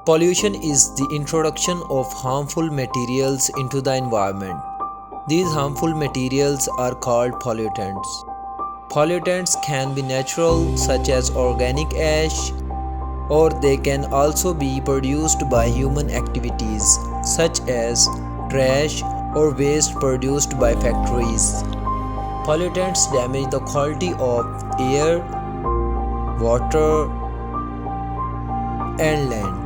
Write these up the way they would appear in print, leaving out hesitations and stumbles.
Pollution is the introduction of harmful materials into the environment. These harmful materials are called pollutants. Pollutants can be natural, such as organic ash, or they can also be produced by human activities, such as trash or waste produced by factories. Pollutants damage the quality of air, water, and land.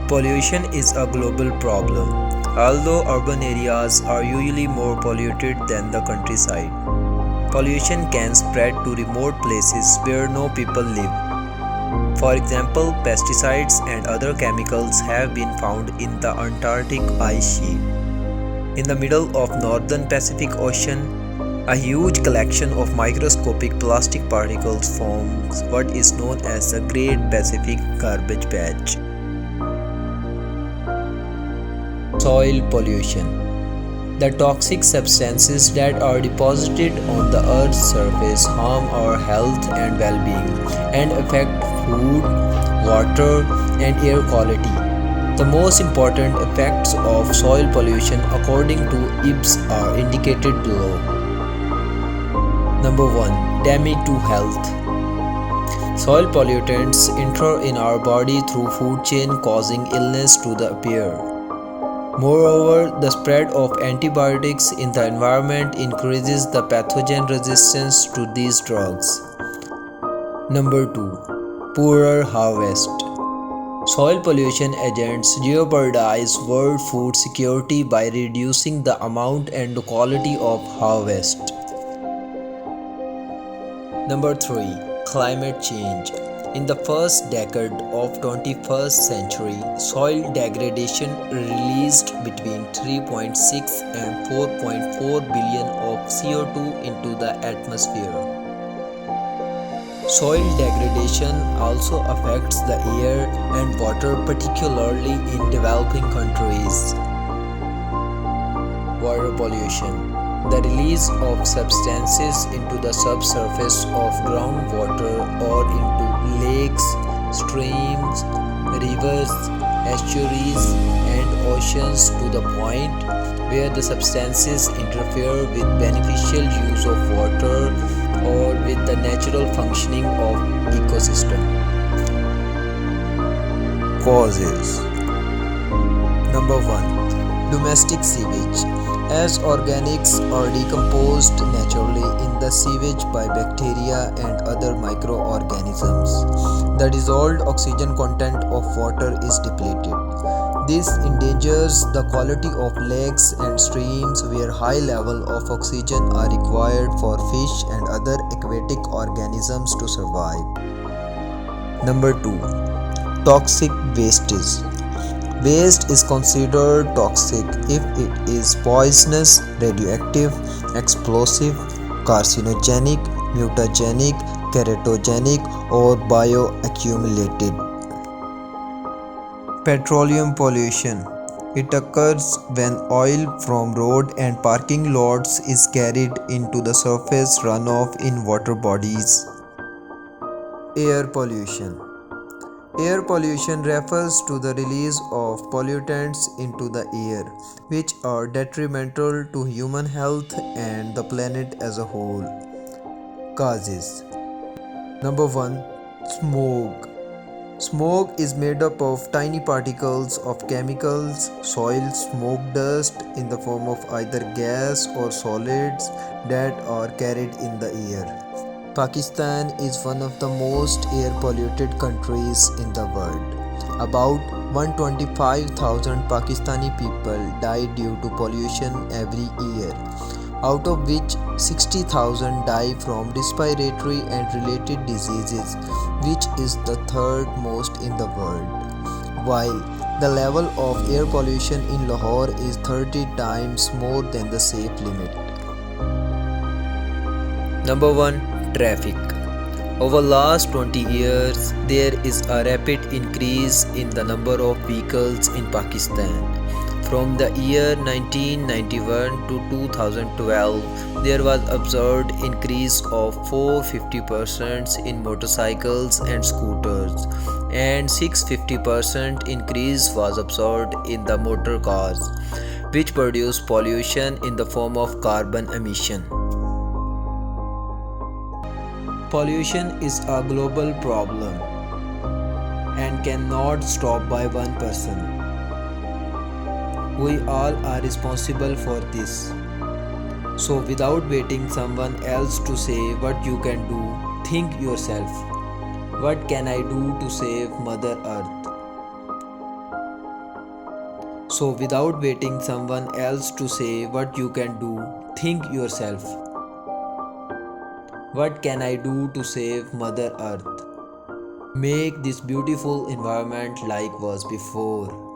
Pollution is a global problem. Although urban areas are usually more polluted than the countryside, pollution can spread to remote places where no people live. For example, pesticides and other chemicals have been found in the Antarctic ice sheet. In the middle of northern Pacific Ocean, a huge collection of microscopic plastic particles forms what is known as the Great Pacific Garbage Patch. Soil pollution. The toxic substances that are deposited on the Earth's surface harm our health and well-being and affect food, water, and air quality. The most important effects of soil pollution according to IBS are indicated below. Number 1. Damage to health. Soil pollutants enter in our body through food chain, causing illness to the appear. Moreover, the spread of antibiotics in the environment increases the pathogen resistance to these drugs. Number 2. Poorer harvest. Soil pollution agents jeopardize world food security by reducing the amount and the quality of harvest. Number 3. Climate change. In the first decade of 21st century, soil degradation released between 3.6 and 4.4 billion of CO2 into the atmosphere. Soil degradation also affects the air and water, particularly in developing countries. Water pollution. The release of substances into the subsurface of groundwater or into lakes, streams, rivers, estuaries, and oceans to the point where the substances interfere with beneficial use of water or with the natural functioning of ecosystem. Causes. Number 1. Domestic sewage. As organics are decomposed naturally in the sewage by bacteria and other microorganisms, the dissolved oxygen content of water is depleted. This endangers the quality of lakes and streams where high levels of oxygen are required for fish and other aquatic organisms to survive. Number 2. Toxic wastage. Waste is considered toxic if it is poisonous, radioactive, explosive, carcinogenic, mutagenic, teratogenic, or bioaccumulated. Petroleum pollution. It occurs when oil from road and parking lots is carried into the surface runoff in water bodies. Air pollution. Air pollution refers to the release of pollutants into the air, which are detrimental to human health and the planet as a whole. Causes. Number 1. Smoke. Smoke is made up of tiny particles of chemicals, soil smoke dust in the form of either gas or solids that are carried in the air. Pakistan is one of the most air polluted countries in the world. About 125,000 Pakistani people die due to pollution every year, out of which 60,000 die from respiratory and related diseases, which is the third most in the world, while the level of air pollution in Lahore is 30 times more than the safe limit. Number 1. Traffic. Over last 20 years, there is a rapid increase in the number of vehicles in Pakistan. From the year 1991 to 2012, there was observed increase of 450% in motorcycles and scooters, and 650% increase was observed in the motor cars, which produce pollution in the form of carbon emission. Pollution is a global problem and cannot stop by one person. We all are responsible for this. So, without waiting someone else to say what you can do, think yourself. What can I do to save Mother Earth? So, without waiting someone else to say what you can do, think yourself. What can I do to save Mother Earth? Make this beautiful environment like was before.